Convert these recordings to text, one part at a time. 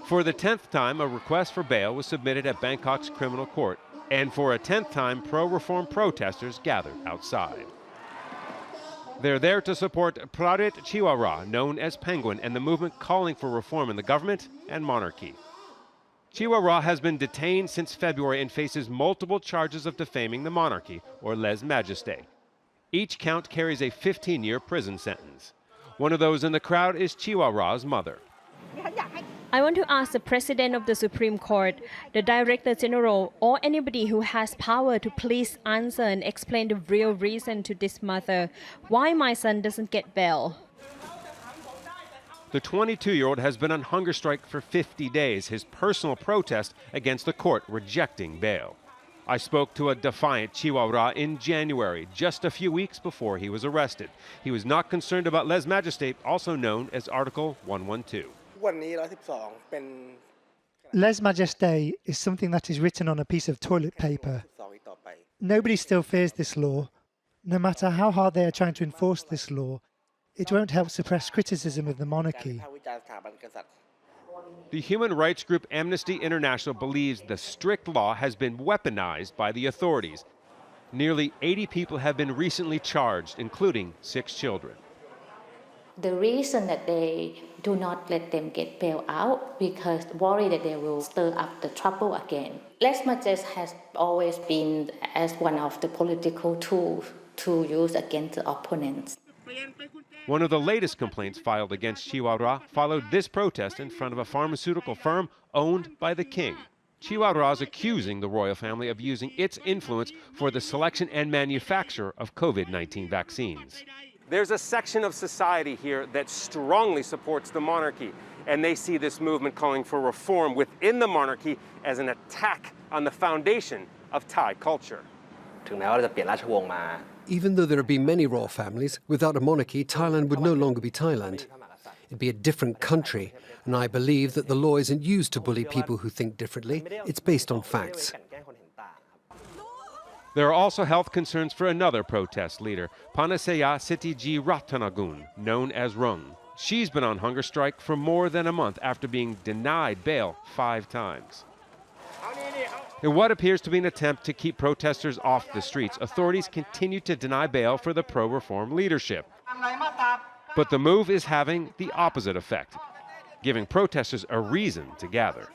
For the 10th time, a request for bail was submitted at Bangkok's criminal court, and for a 10th time, pro-reform protesters gathered outside. They're there to support Parit Chiwarak, known as Penguin, and the movement calling for reform in the government and monarchy. Chiwarak has been detained since February and faces multiple charges of defaming the monarchy, or lèse-majesté. Each count carries a 15-year prison sentence. One of those in the crowd is Chiwarak's mother. I want to ask the President of the Supreme Court, the Director General, or anybody who has power to please answer and explain the real reason to this mother why my son doesn't get bail. The 22-year-old has been on hunger strike for 50 days, his personal protest against the court rejecting bail. I spoke to a defiant Chiwarak in January, just a few weeks before he was arrested. He was not concerned about lèse-majesté, also known as Article 112. Lèse-majesté is something that is written on a piece of toilet paper. Nobody still fears this law. No matter how hard they are trying to enforce this law, it won't help suppress criticism of the monarchy. The human rights group Amnesty International believes the strict law has been weaponized by the authorities. Nearly 80 people have been recently charged, including 6 children. The reason that they do not let them get bailed out because worry that they will stir up the trouble again. Lèse-majesté has always been as one of the political tools to use against the opponents. One of the latest complaints filed against Chiwarak followed this protest in front of a pharmaceutical firm owned by the king. Chiwarak is accusing the royal family of using its influence for the selection and manufacture of COVID-19 vaccines. There's a section of society here that strongly supports the monarchy, and they see this movement calling for reform within the monarchy as an attack on the foundation of Thai culture. Even though there have been many royal families, without a monarchy, Thailand would no longer be Thailand. It'd be a different country, and I believe that the law isn't used to bully people who think differently. It's based on facts. There are also health concerns for another protest leader, Panasaya Sitiji Ratanagun, known as Rung. She's been on hunger strike for more than a month after being denied bail 5 times. In what appears to be an attempt to keep protesters off the streets, authorities continue to deny bail for the pro-reform leadership. But the move is having the opposite effect, giving protesters a reason to gather.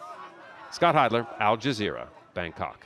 Scott Heidler, Al Jazeera, Bangkok.